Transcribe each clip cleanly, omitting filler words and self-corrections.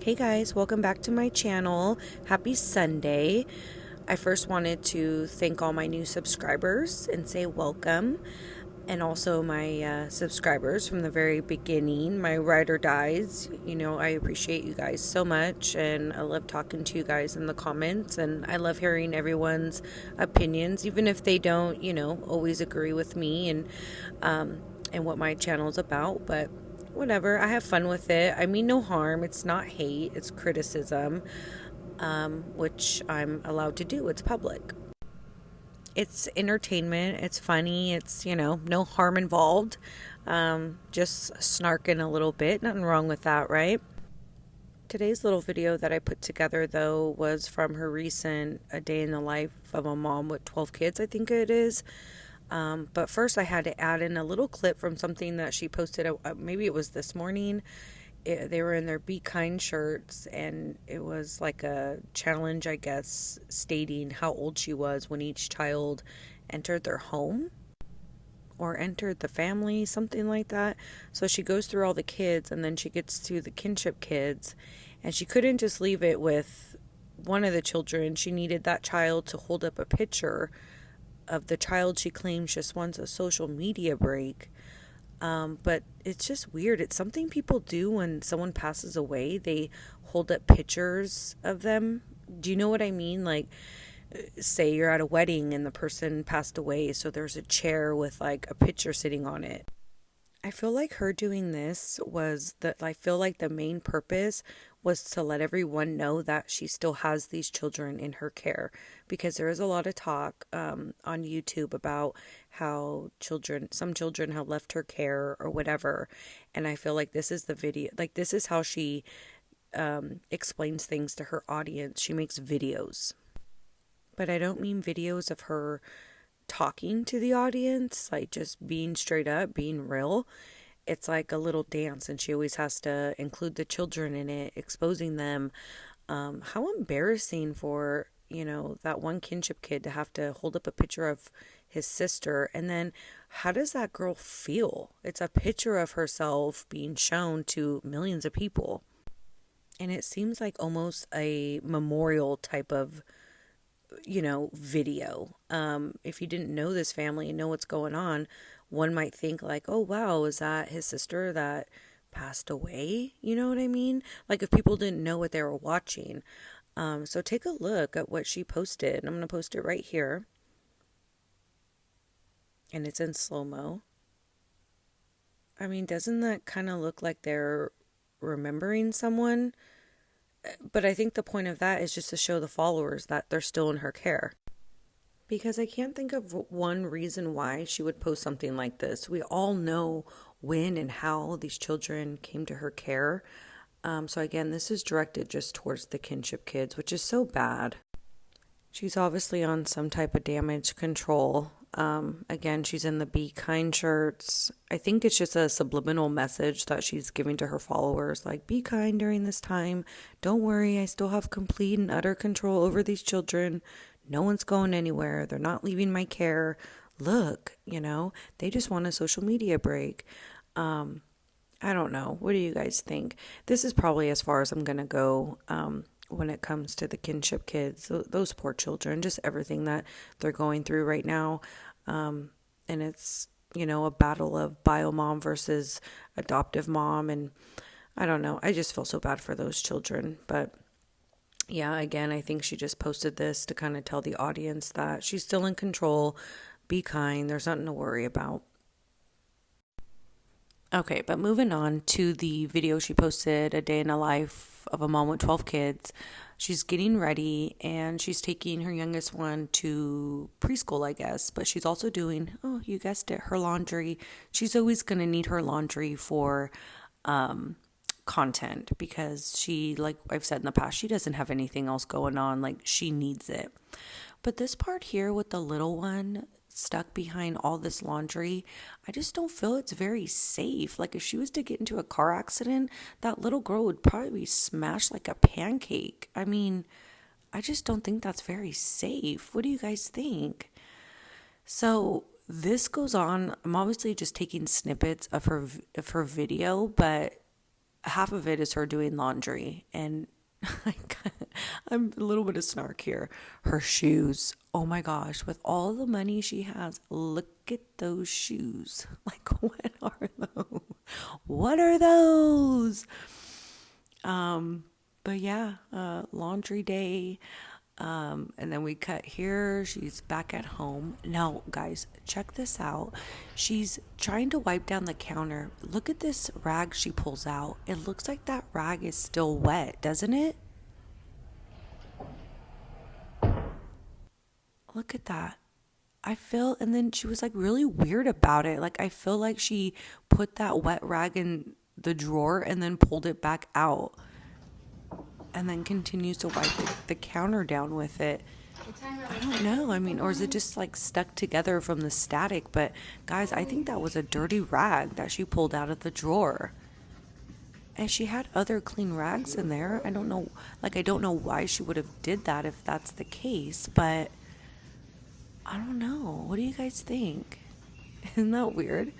Hey guys, welcome back to my channel. Happy Sunday. I first wanted to thank all my new subscribers and say welcome, and also my subscribers from the very beginning, my ride or dies. I appreciate you guys so much, and I love talking to you guys in the comments, and I love hearing everyone's opinions, even if they don't, always agree with me and what my channel is about, but whatever. I have fun with it. I mean no harm. It's not hate, it's criticism, which I'm allowed to do. It's public. It's entertainment. It's funny. It's, no harm involved. Just snarking a little bit. Nothing wrong with that, right? Today's little video that I put together, though, was from her recent A Day in the Life of a Mom with 12 Kids, I think it is. But first I had to add in a little clip from something that she posted, maybe it was this morning. They were in their Be Kind shirts, and it was like a challenge, I guess, stating how old she was when each child entered their home or entered the family, something like that. So she goes through all the kids, and then she gets to the kinship kids, and she couldn't just leave it with one of the children. She needed that child to hold up a picture of the child she claims just wants a social media break. But it's just weird. It's something people do when someone passes away. They hold up pictures of them. Do you know what I mean? Like, say you're at a wedding and the person passed away, so there's a chair with like a picture sitting on it. I feel like her doing this was that I feel like the main purpose was to let everyone know that she still has these children in her care, because there is a lot of talk on YouTube about how some children have left her care or whatever. And I feel like this is the video, like this is how she explains things to her audience. She makes videos, but I don't mean videos of her talking to the audience, like just being straight up, being real. It's like a little dance, and she always has to include the children in it, exposing them. How embarrassing for, that one kinship kid to have to hold up a picture of his sister. And then how does that girl feel? It's a picture of herself being shown to millions of people. And it seems like almost a memorial type of video. If you didn't know this family and know what's going on, one might think like, oh wow, is that his sister that passed away? You know what I mean? Like if people didn't know what they were watching. So take a look at what she posted. I'm going to post it right here. And it's in slow-mo. I mean, doesn't that kind of look like they're remembering someone? But I think the point of that is just to show the followers that they're still in her care. Because I can't think of one reason why she would post something like this. We all know when and how these children came to her care. So again, this is directed just towards the kinship kids, which is so bad. She's obviously on some type of damage control. Again, she's in the Be Kind shirts. I think it's just a subliminal message that she's giving to her followers, like, be kind during this time. Don't worry, I still have complete and utter control over these children. No one's going anywhere. They're not leaving my care. Look, they just want a social media break. I don't know. What do you guys think? This is probably as far as I'm going to go when it comes to the kinship kids, those poor children, just everything that they're going through right now. And it's, a battle of bio mom versus adoptive mom. And I don't know. I just feel so bad for those children. But yeah, again, I think she just posted this to kind of tell the audience that she's still in control. Be kind. There's nothing to worry about. Okay, but moving on to the video she posted, A Day in the Life of a Mom with 12 Kids. She's getting ready, and she's taking her youngest one to preschool, I guess. But she's also doing, oh, you guessed it, her laundry. She's always going to need her laundry for content, because she, like I've said in the past, she doesn't have anything else going on. Like, she needs it. But this part here with the little one stuck behind all this laundry, I just don't feel it's very safe. Like if she was to get into a car accident, that little girl would probably be smashed like a pancake. I mean, I just don't think that's very safe. What do you guys think? So this goes on. I'm obviously just taking snippets of her video, but half of it is her doing laundry, and I'm a little bit of snark here. Her shoes, oh my gosh, with all the money she has, look at those shoes. Like, what are those? What are those? But yeah, laundry day. And then we cut here. She's back at home. Now, guys, check this out. She's trying to wipe down the counter. Look at this rag she pulls out. It looks like that rag is still wet, doesn't it? Look at that. And then she was like really weird about it. Like, I feel like she put that wet rag in the drawer and then pulled it back out and then continues to wipe the counter down with it. I don't know. I mean, or is it just like stuck together from the static? But guys, I think that was a dirty rag that she pulled out of the drawer. And she had other clean rags in there. I don't know. Like, I don't know why she would have did that if that's the case, but I don't know. What do you guys think? Isn't that weird?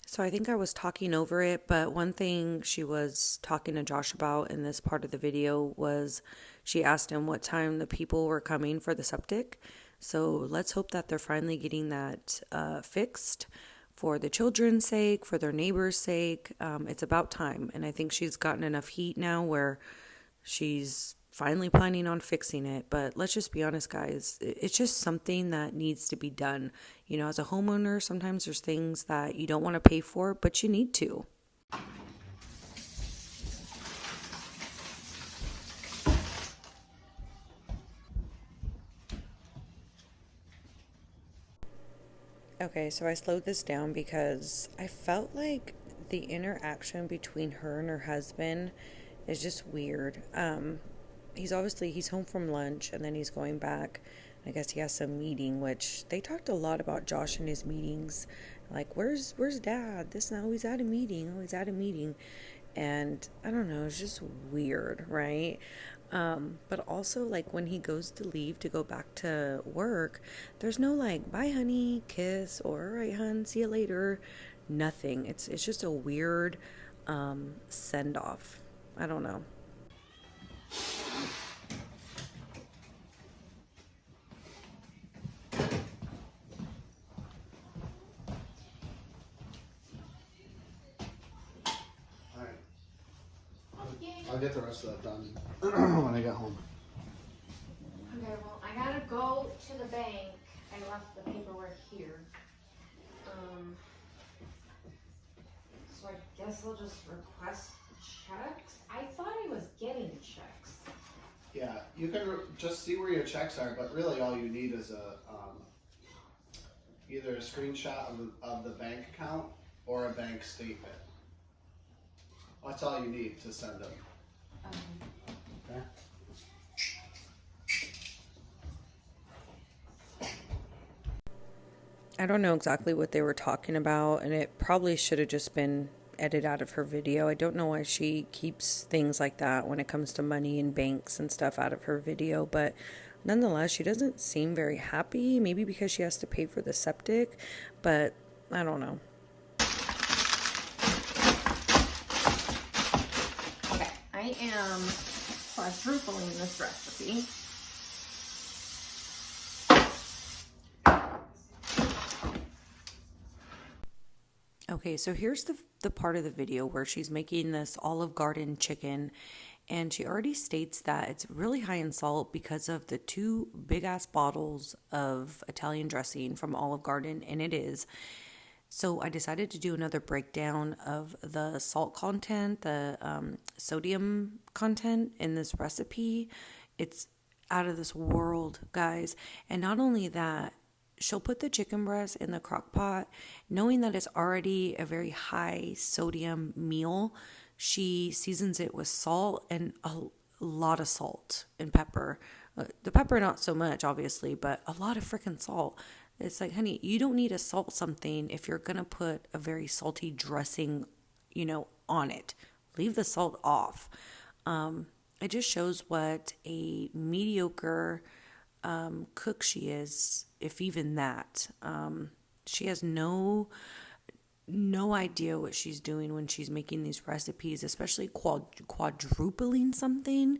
So I think I was talking over it, but one thing she was talking to Josh about in this part of the video was she asked him what time the people were coming for the septic. So let's hope that they're finally getting that fixed for the children's sake, for their neighbors' sake. It's about time. And I think she's gotten enough heat now where she's finally planning on fixing it. But let's just be honest, guys, it's just something that needs to be done. You know, as a homeowner, sometimes there's things that you don't want to pay for, but you need to. Okay, so I slowed this down because I felt like the interaction between her and her husband is just weird. He's home from lunch and then he's going back. I guess he has some meeting, which they talked a lot about Josh in his meetings. Like, where's dad? This now he's at a meeting. Oh, he's at a meeting. And I don't know, it's just weird, right? But also, like, when he goes to leave to go back to work, there's no like, bye honey, kiss, or all right hun, see you later. Nothing. It's just a weird send off. I don't know. I'll get the rest of that done when I get home. Okay, well, I gotta go to the bank. I left the paperwork here. So I guess I'll just request checks. I thought I was getting checks. Yeah, you can just see where your checks are, but really all you need is either a screenshot of the bank account or a bank statement. That's all you need to send them. Okay. I don't know exactly what they were talking about, and it probably should have just been edited out of her video. I don't know why she keeps things like that when it comes to money and banks and stuff out of her video, but nonetheless, she doesn't seem very happy, maybe because she has to pay for the septic, but I don't know. Okay, I am quadrupling this recipe. Okay, so here's the part of the video where she's making this Olive Garden chicken, and she already states that it's really high in salt because of the 2 big-ass bottles of Italian dressing from Olive Garden, and it is. So I decided to do another breakdown of the salt content, the sodium content in this recipe. It's out of this world, guys. And not only that, she'll put the chicken breast in the crock pot, knowing that it's already a very high sodium meal. She seasons it with salt and a lot of salt and pepper. The pepper, not so much, obviously, but a lot of freaking salt. It's like, honey, you don't need to salt something if you're going to put a very salty dressing, on it. Leave the salt off. It just shows what a mediocre cook she is, if even that. She has no no idea what she's doing when she's making these recipes, especially quadrupling something.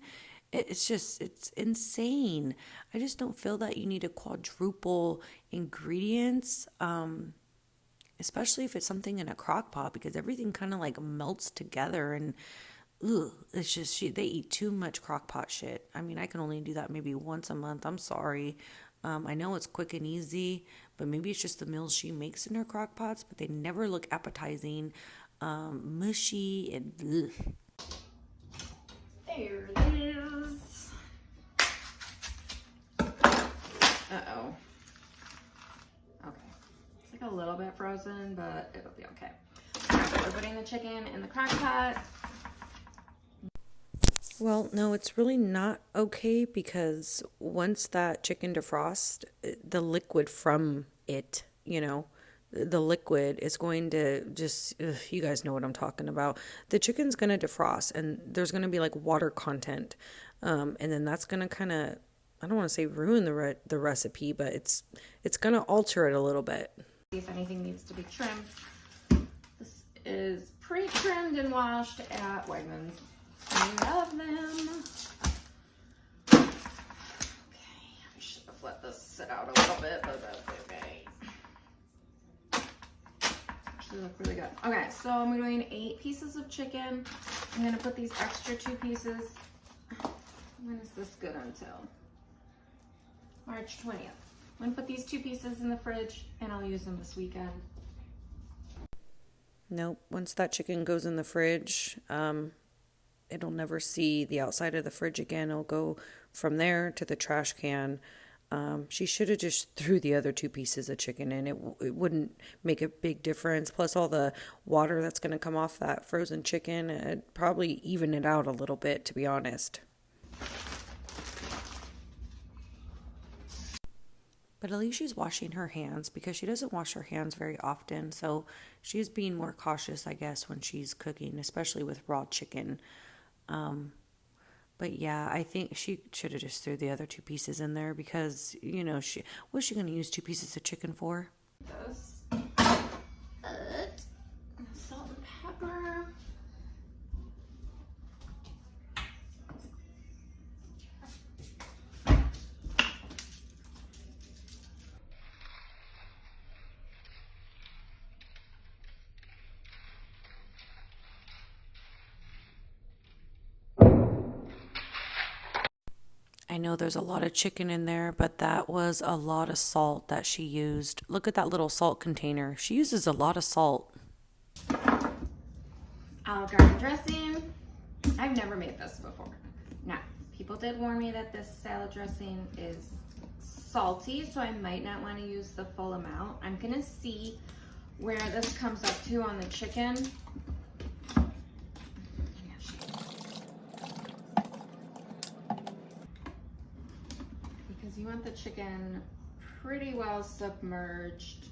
It's insane. I just don't feel that you need to quadruple ingredients, especially if it's something in a crock pot, because everything kind of like melts together and ugh, it's just they eat too much crock pot shit. I mean, I can only do that maybe once a month. I'm sorry. I know it's quick and easy, but maybe it's just the meals she makes in her crock pots, but they never look appetizing, mushy, and ugh. There it is. Uh-oh. Okay. It's like a little bit frozen, but it'll be okay. Alright, we're putting the chicken in the crock pot. Well, no, it's really not okay because once that chicken defrosts, the liquid from it, the liquid is going to just, ugh, you guys know what I'm talking about. The chicken's going to defrost and there's going to be like water content. And then that's going to kind of, I don't want to say ruin the recipe, but it's going to alter it a little bit. See if anything needs to be trimmed. This is pre-trimmed and washed at Wegmans. I love them. Okay, I should have let this sit out a little bit, but that's okay. Actually look really good. Okay, so I'm doing 8 pieces of chicken. I'm gonna put these extra 2 pieces. When is this good until? March 20th. I'm gonna put these 2 pieces in the fridge and I'll use them this weekend. Nope. Once that chicken goes in the fridge, it'll never see the outside of the fridge again. It'll go from there to the trash can. She should have just threw the other 2 pieces of chicken in. It wouldn't make a big difference. Plus all the water that's going to come off that frozen chicken, it'd probably even it out a little bit, to be honest. But Alicia's washing her hands because she doesn't wash her hands very often. So she's being more cautious, I guess, when she's cooking, especially with raw chicken. But yeah, I think she should have just threw the other 2 pieces in there because, what's she going to use 2 pieces of chicken for? This. Salt and pepper. I know there's a lot of chicken in there, but that was a lot of salt that she used. Look at that little salt container. She uses a lot of salt. Olive Garden dressing. I've never made this before. Now, people did warn me that this salad dressing is salty, so I might not want to use the full amount. I'm going to see where this comes up to on the chicken. Because you want the chicken pretty well submerged.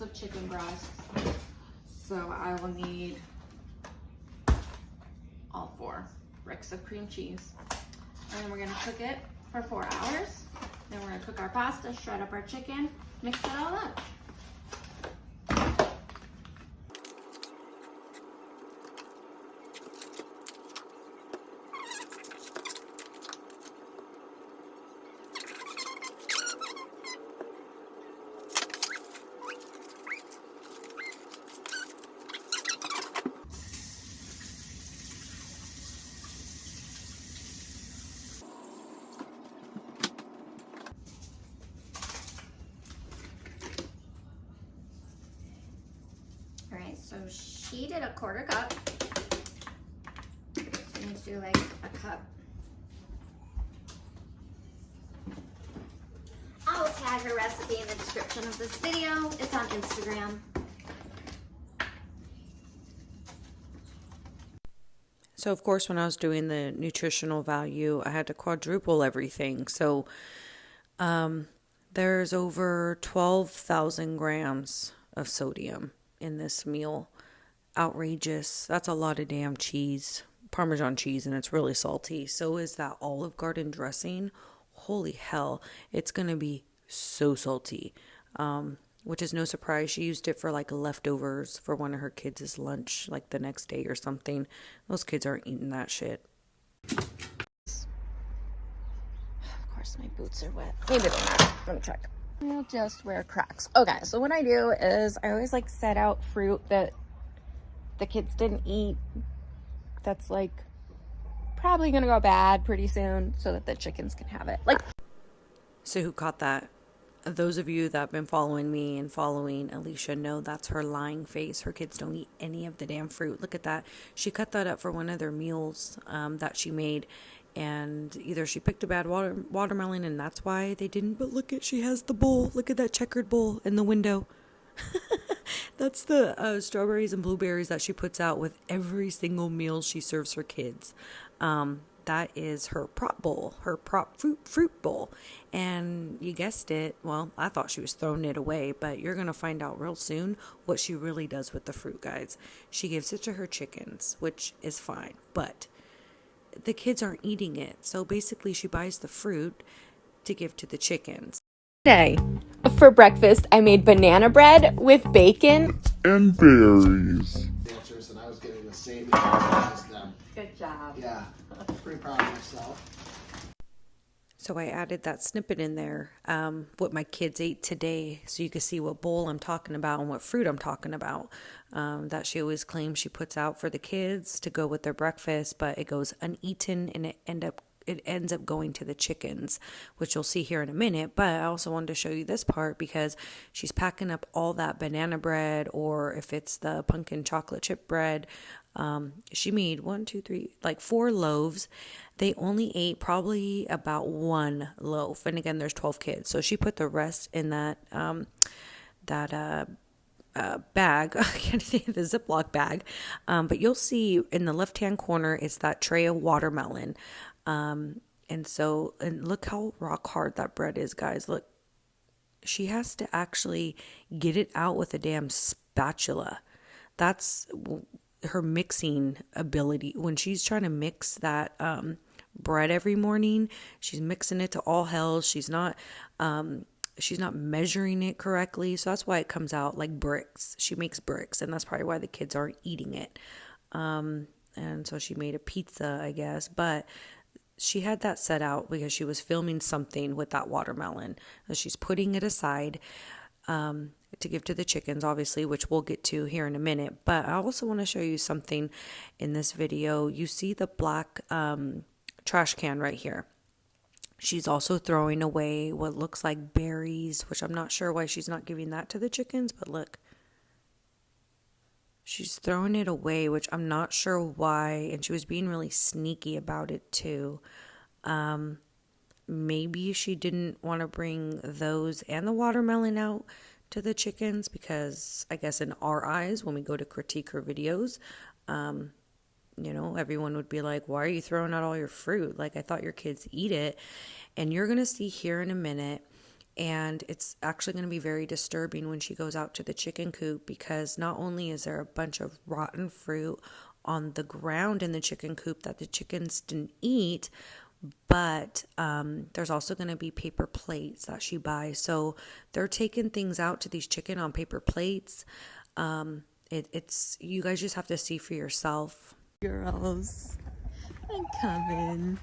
Of chicken breast, so I will need all 4 bricks of cream cheese, and then we're going to cook it for 4 hours. Then we're going to cook our pasta, shred up our chicken, mix it all up. So she did a 1/4 cup. So you need to do like a cup. I'll tag her recipe in the description of this video. It's on Instagram. So of course, when I was doing the nutritional value, I had to quadruple everything. So the There's over 12,000 grams of sodium in this meal. Outrageous. That's a lot of damn cheese. Parmesan cheese, and it's really salty. So is that Olive Garden dressing. Holy hell. It's going to be so salty. Which is no surprise. She used it for like leftovers for one of her kids' lunch, like the next day or something. Those kids aren't eating that shit. Of course, my boots are wet. Maybe they're not. Let me check. I'll just wear Crocs. Okay, so what I do is I always like set out fruit that the kids didn't eat. That's like probably gonna go bad pretty soon, so that the chickens can have it. Like, So who caught that? Those of you that have been following me and following Alicia know that's her lying face. Her kids don't eat any of the damn fruit. Look at that. She cut that up for one of their meals that she made. And either she picked a bad watermelon and that's why they didn't. But look at, she has the bowl. Look at that checkered bowl in the window. That's the strawberries and blueberries that she puts out with every single meal she serves her kids. That is her prop bowl, her prop fruit bowl. And you guessed it, well, I thought she was throwing it away, but you're going to find out real soon what she really does with the fruit, guys. She gives it to her chickens, which is fine, but the kids aren't eating it. So basically she buys the fruit to give to the chickens. today for breakfast, I made banana bread with bacon and berries. Answers, and I was getting the same answers as them. Good job. Yeah, pretty proud of myself. So I added that snippet in there, what my kids ate today, so you can see what bowl I'm talking about and what fruit I'm talking about. That she always claims she puts out for the kids to go with their breakfast, but it goes uneaten and it ends up going to the chickens, which you'll see here in a minute. But I also wanted to show you this part because she's packing up all that banana bread, or if it's the pumpkin chocolate chip bread. She made 4 loaves. They only ate probably about 1 loaf. And again, there's 12 kids. So she put the rest in that bag. I can't think of the Ziploc bag. But you'll see in the left-hand corner, it's that tray of watermelon. And look how rock hard that bread is, guys. Look, she has to actually get it out with a damn spatula. That's her mixing ability. When she's trying to mix that bread every morning, she's mixing it to all hell. She's not measuring it correctly, so that's why it comes out like bricks. She makes bricks, and that's probably why the kids aren't eating it. And so she made a pizza, I guess, but she had that set out because she was filming something with that watermelon. So she's putting it aside to give to the chickens, obviously, which we'll get to here in a minute. But I also want to show you something in this video. You see the black trash can right here. She's also throwing away what looks like berries, which I'm not sure why she's not giving that to the chickens, but look. She's throwing it away, which I'm not sure why, and she was being really sneaky about it too. Maybe she didn't want to bring those and the watermelon out to the chickens because I guess in our eyes, when we go to critique her videos, everyone would be like, why are you throwing out all your fruit? Like, I thought your kids eat it. And you're going to see here in a minute, and it's actually going to be very disturbing when she goes out to the chicken coop, because not only is there a bunch of rotten fruit on the ground in the chicken coop that the chickens didn't eat, but there's also going to be paper plates that she buys. So they're taking things out to these chicken on paper plates. It's you guys just have to see for yourself. Girls, I'm coming.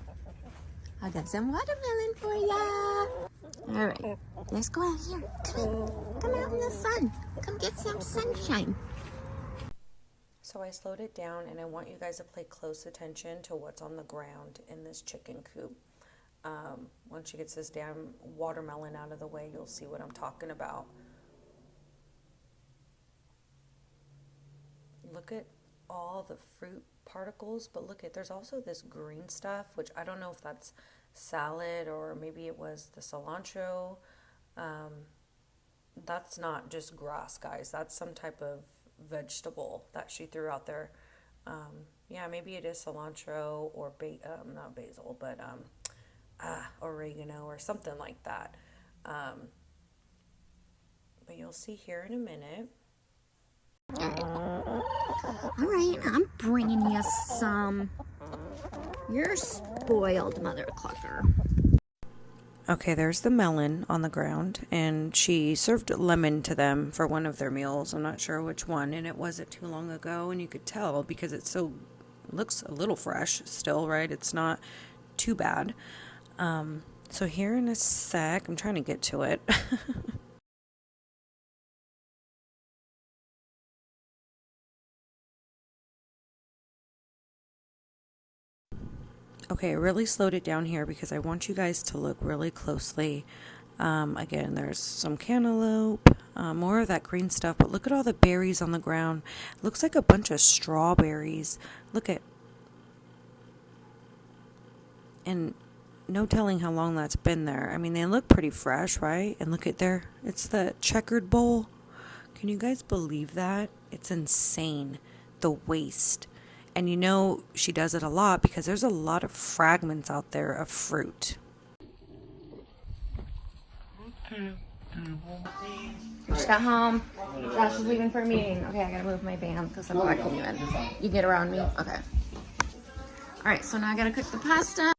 I got some watermelon for ya. All right, let's go out here. Come out in the sun. Come get some sunshine. So I slowed it down, and I want you guys to pay close attention to what's on the ground in this chicken coop. Once she gets this damn watermelon out of the way, you'll see what I'm talking about. Look at all the fruit particles, but look at, there's also this green stuff, which I don't know if that's salad or maybe it was the cilantro. That's not just grass, guys. That's some type of vegetable that she threw out there. Yeah, maybe it is cilantro or not basil, but oregano or something like that. but you'll see here in a minute. All right, I'm bringing you some. You're spoiled, mother clucker. Okay, there's the melon on the ground, and she served lemon to them for one of their meals. I'm not sure which one, and it wasn't too long ago, and you could tell because looks a little fresh still, right? It's not too bad. So here in a sec, I'm trying to get to it. Okay, I really slowed it down here because I want you guys to look really closely. Again, there's some cantaloupe, more of that green stuff, but look at all the berries on the ground. It looks like a bunch of strawberries. Look at, and no telling how long that's been there. I mean, they look pretty fresh, right? And look at there, it's the checkered bowl. Can you guys believe that? It's insane, the waste. And you know she does it a lot because there's a lot of fragments out there of fruit. Just got home. Josh is leaving for a meeting. Okay, I gotta move my van because I'm blocking you in. You get around me? Okay. Alright, so now I gotta cook the pasta.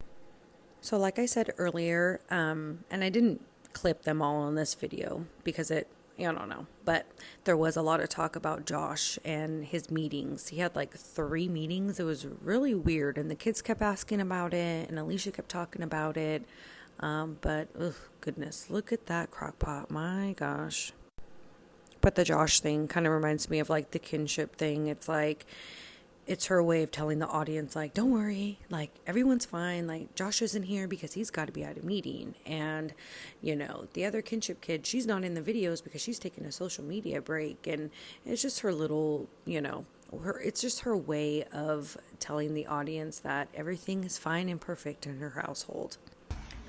So like I said earlier, and I didn't clip them all in this video because I don't know, but there was a lot of talk about Josh and his meetings. He had like 3 meetings. It was really weird, and the kids kept asking about it, and Alicia kept talking about it. But goodness, look at that crock pot. My gosh. But the Josh thing kind of reminds me of like the kinship thing. It's like, it's her way of telling the audience, like, don't worry, like, everyone's fine. Like, Josh isn't here because he's got to be at a meeting. And, the other kinship kid, she's not in the videos because she's taking a social media break. And it's just her little, it's just her way of telling the audience that everything is fine and perfect in her household.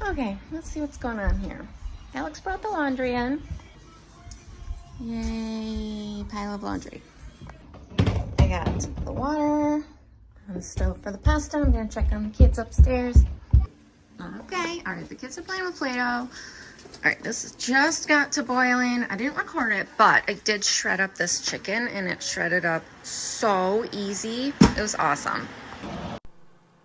Okay, let's see what's going on here. Alex brought the laundry in. Yay, pile of laundry. I got the water on the stove for the pasta. I'm gonna check on the kids upstairs. Okay, all right, the kids are playing with Play-Doh. All right, this just got to boiling. I didn't record it, but I did shred up this chicken, and it shredded up so easy. It was awesome.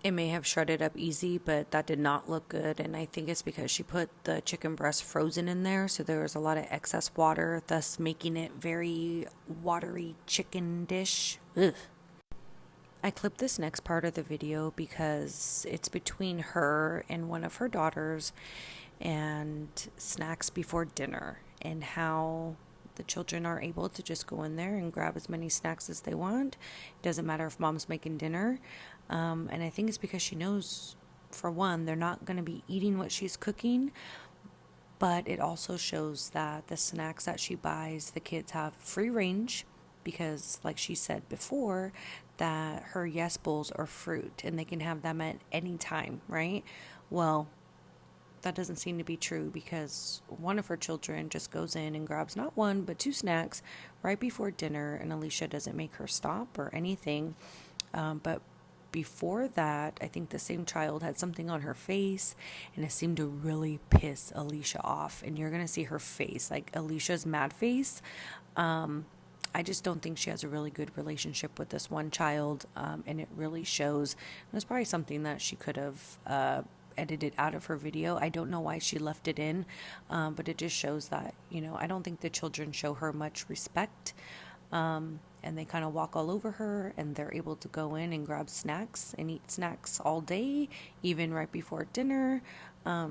It may have shredded up easy, but that did not look good, and I think it's because she put the chicken breast frozen in there, so there was a lot of excess water, thus making it very watery chicken dish. Ugh. I clipped this next part of the video because it's between her and one of her daughters and snacks before dinner, and how the children are able to just go in there and grab as many snacks as they want. It doesn't matter if mom's making dinner. And I think it's because she knows, for one, they're not going to be eating what she's cooking, but it also shows that the snacks that she buys, the kids have free range because, like she said before, that her yes bowls are fruit and they can have them at any time, right? Well, that doesn't seem to be true because one of her children just goes in and grabs not 1 but 2 snacks right before dinner, and Alicia doesn't make her stop or anything. But before that, I think the same child had something on her face, and it seemed to really piss Alicia off. And you're going to see her face, like Alicia's mad face. I just don't think she has a really good relationship with this one child, and it really shows. It was probably something that she could have edited out of her video. I don't know why she left it in, but it just shows that, I don't think the children show her much respect. And they kind of walk all over her, and they're able to go in and grab snacks and eat snacks all day, even right before dinner. I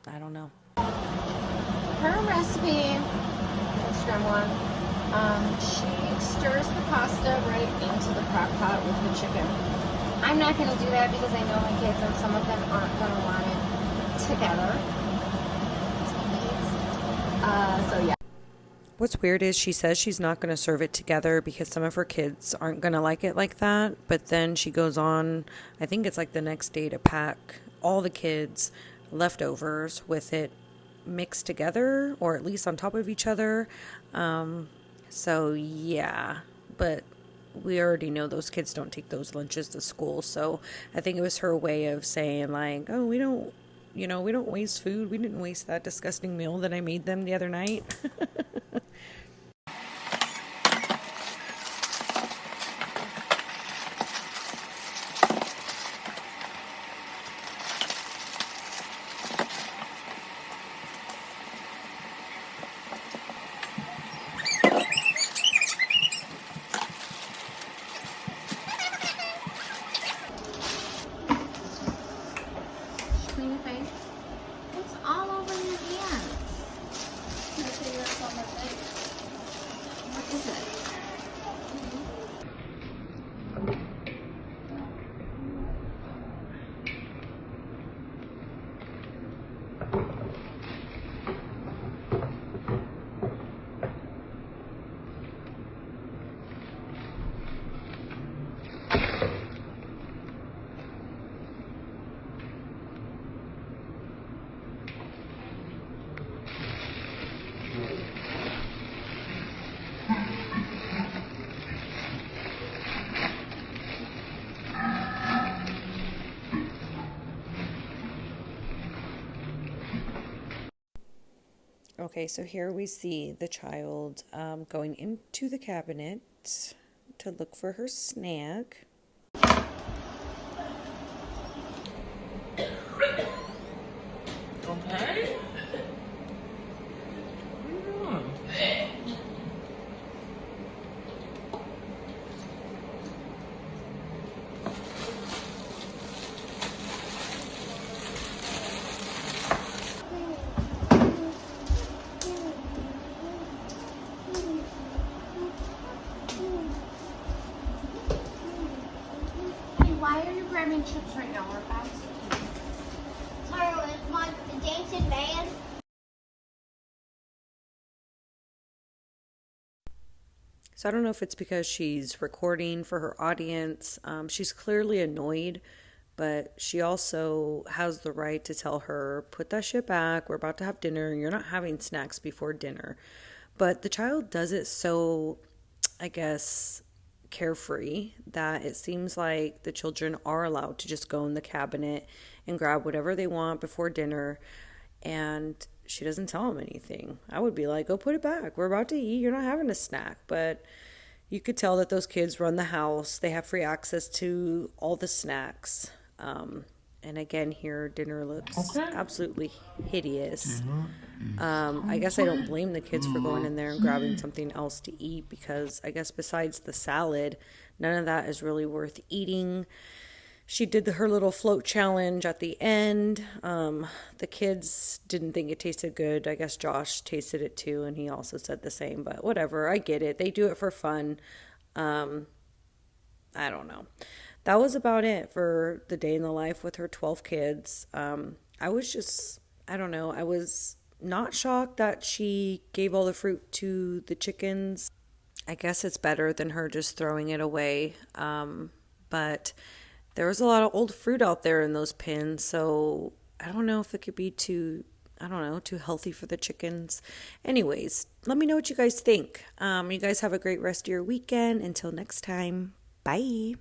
don't know. Her recipe, Instagram one, she stirs the pasta right into the crock pot with the chicken. I'm not going to do that because I know my kids, and some of them aren't going to want it together. So yeah. What's weird is she says she's not going to serve it together because some of her kids aren't going to like it like that. But then she goes on, I think it's like the next day, to pack all the kids' leftovers with it mixed together, or at least on top of each other. So yeah, but we already know those kids don't take those lunches to school. So I think it was her way of saying, like, oh, we don't waste food. We didn't waste that disgusting meal that I made them the other night. Okay, so here we see the child going into the cabinet to look for her snack. Okay. Hey, why are you grabbing chips right now? We're about to eat. Tomorrow is the dancing man. So I don't know if it's because she's recording for her audience. She's clearly annoyed, but she also has the right to tell her, put that shit back. We're about to have dinner. You're not having snacks before dinner. But the child does it so, I guess, carefree that it seems like the children are allowed to just go in the cabinet and grab whatever they want before dinner. And she doesn't tell them anything. I would be like, go put it back. We're about to eat. You're not having a snack. But you could tell that those kids run the house. They have free access to all the snacks. And again, here dinner looks absolutely hideous. I guess I don't blame the kids for going in there and grabbing something else to eat because I guess besides the salad, none of that is really worth eating. She did her little float challenge at the end. The kids didn't think it tasted good. I guess Josh tasted it too, and he also said the same. But whatever, I get it. They do it for fun. I don't know. That was about it for the day in the life with her 12 kids. I don't know. I was not shocked that she gave all the fruit to the chickens. I guess it's better than her just throwing it away. But there was a lot of old fruit out there in those pins, so I don't know if it could be too healthy for the chickens. Anyways, let me know what you guys think. You guys have a great rest of your weekend. Until next time, bye.